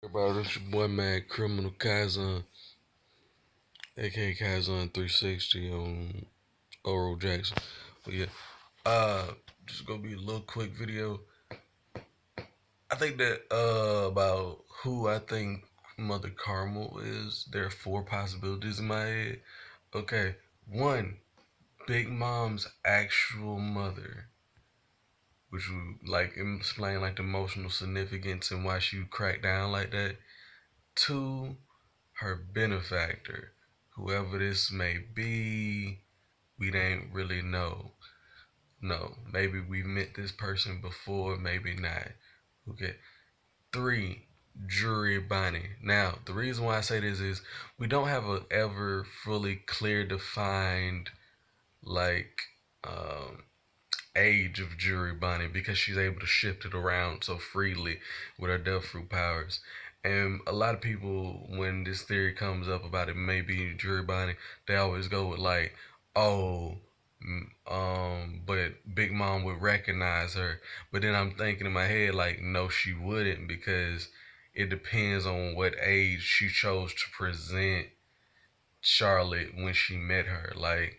Everybody, it's your boy Mad Criminal Kaizen, aka Kaizen 360 on Oral Jackson. But yeah, just gonna be a little quick video. I think that about who I think Mother Carmel is. There are four possibilities in my head. Okay, one, Big Mom's actual mother, which would like explain like the emotional significance and why she would crack down like that. Two, her benefactor, whoever this may be, we don't really know. No, maybe we met this person before, maybe not. Okay. Three, Jury Bonnie. Now, the reason why I say this is we don't have a ever fully clear defined like um, age of Jury Bonnie because she's able to shift it around so freely with her Death Fruit powers. And a lot of people, when this theory comes up about it maybe Jury Bonnie, they always go with like, oh, but Big Mom would recognize her. But then I'm thinking in my head like, no, she wouldn't because it depends on what age she chose to present Charlotte when she met her. Like,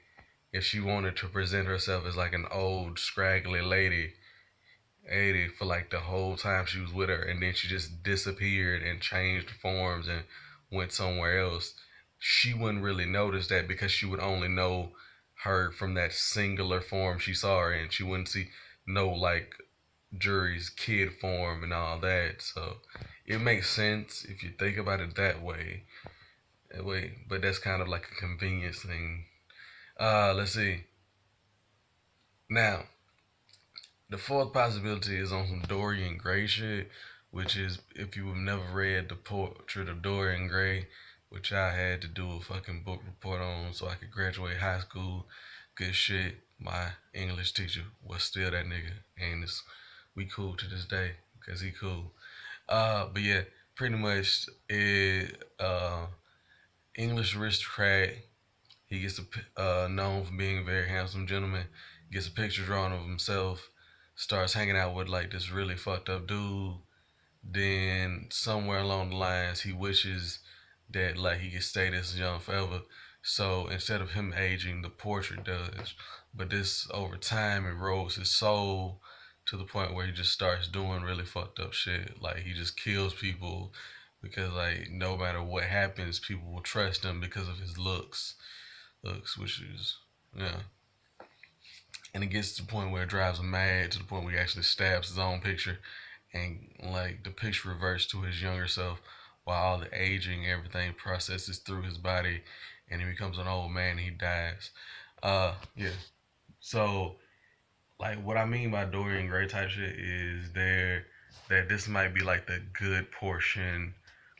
if she wanted to present herself as like an old scraggly lady 80 for like the whole time she was with her and then she just disappeared and changed forms and went somewhere else, she wouldn't really notice that because she would only know her from that singular form she saw her in. She wouldn't see no like Jury's kid form and all that. So it makes sense if you think about it that way. But that's kind of like a convenience thing. Let's see. Now, the fourth possibility is on some Dorian Gray shit, which is if you have never read the portrait of Dorian Gray, which I had to do a fucking book report on so I could graduate high school. Good shit. My English teacher was still that nigga, and we cool to this day because he cool. But yeah, pretty much English aristocrat. He gets known for being a very handsome gentleman. Gets a picture drawn of himself. Starts hanging out with like this really fucked up dude. Then somewhere along the lines, he wishes that like he could stay this young forever. So instead of him aging, the portrait does. But this over time erodes his soul to the point where he just starts doing really fucked up shit. Like he just kills people because like no matter what happens, people will trust him because of his looks, which is yeah. And it gets to the point where it drives him mad to the point where he actually stabs his own picture, and like the picture reverts to his younger self, while all the aging everything processes through his body, and he becomes an old man. And he dies. Yeah. So like what I mean by Dorian Gray type shit is there that this might be like the good portion,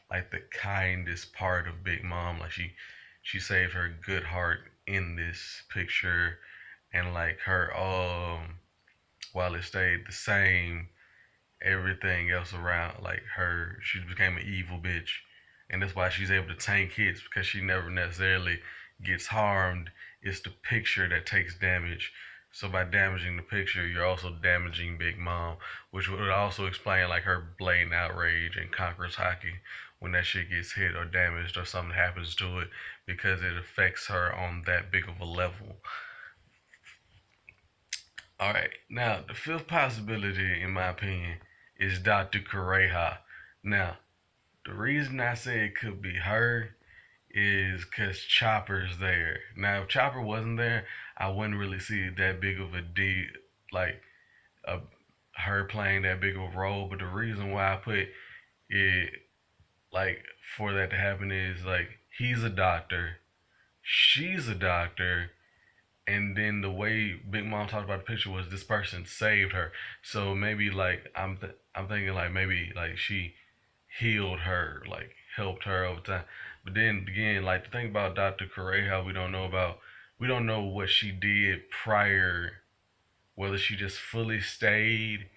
like the kindest part of Big Mom. Like she saved her good heart in this picture, and like her while it stayed the same, everything else around like her, she became an evil bitch, and that's why she's able to tank hits because she never necessarily gets harmed. It's the picture that takes damage. So by damaging the picture, you're also damaging Big Mom, which would also explain like her blatant outrage in Conqueror's Hockey when that shit gets hit or damaged or something happens to it because it affects her on that big of a level. All right, now the fifth possibility, in my opinion, is Dr. Kureha. Now, the reason I say it could be her is because Chopper's there. Now, if Chopper wasn't there, I wouldn't really see that big of a deal, like a, her playing that big of a role. But the reason why I put it like for that to happen is like he's a doctor, she's a doctor, and then the way Big Mom talked about the picture was this person saved her. So maybe like I'm thinking like maybe like she healed her, like helped her over time. But then again, like the thing about Dr. Correa, we don't know what she did prior, whether she just fully stayed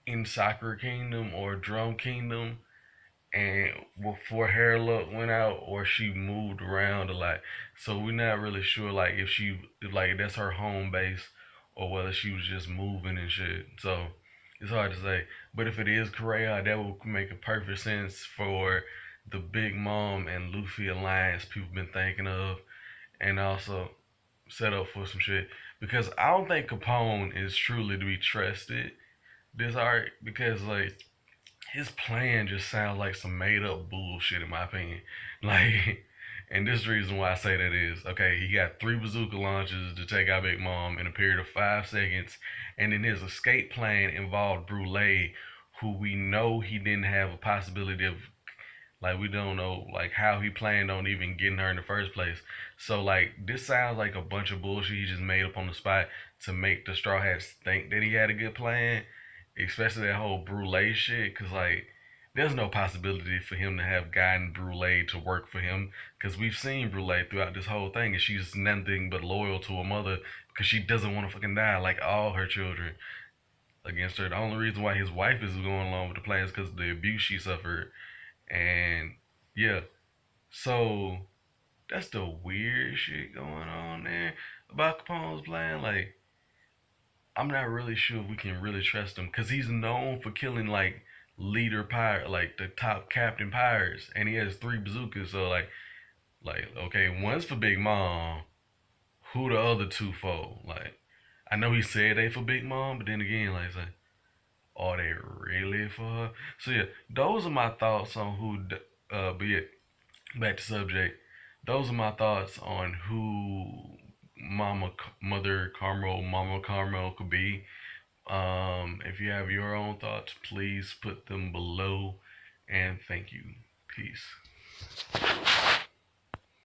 in Soccer Kingdom or Drum Kingdom and before hair look went out or she moved around a lot. So we're not really sure like if she like that's her home base or whether she was just moving and shit. So It's hard to say, but if it is Correa, that would make a perfect sense for the Big Mom and Luffy alliance people been thinking of, and also set up for some shit. Because I don't think Capone is truly to be trusted this arc because like his plan just sounds like some made up bullshit in my opinion. Like, and this is the reason why I say that is okay. He got three bazooka launches to take out Big Mom in a period of 5 seconds, and then his escape plan involved Brule, who we know he didn't have a possibility of. Like we don't know like how he planned on even getting her in the first place. So like this sounds like a bunch of bullshit he just made up on the spot to make the Straw Hats think that he had a good plan, especially that whole Brule shit. Cause like there's no possibility for him to have gotten Brule to work for him because we've seen Brule throughout this whole thing and she's nothing but loyal to her mother because she doesn't want to fucking die like all her children against her. The only reason why his wife is going along with the plan is because of the abuse she suffered. And yeah, so that's the weird shit going on there about Capone's plan. Like, I'm not really sure if we can really trust him because he's known for killing like leader pirate, like the top captain pirates, and he has three bazookas. So like okay, one's for Big Mom. Who the other two for? Like, I know he said they for Big Mom, but then again, like, say, are they really for her? So yeah, those are my thoughts on who. But yeah, back to subject. Those are my thoughts on who Mama Carmel could be. If you have your own thoughts, please put them below. And thank you. Peace.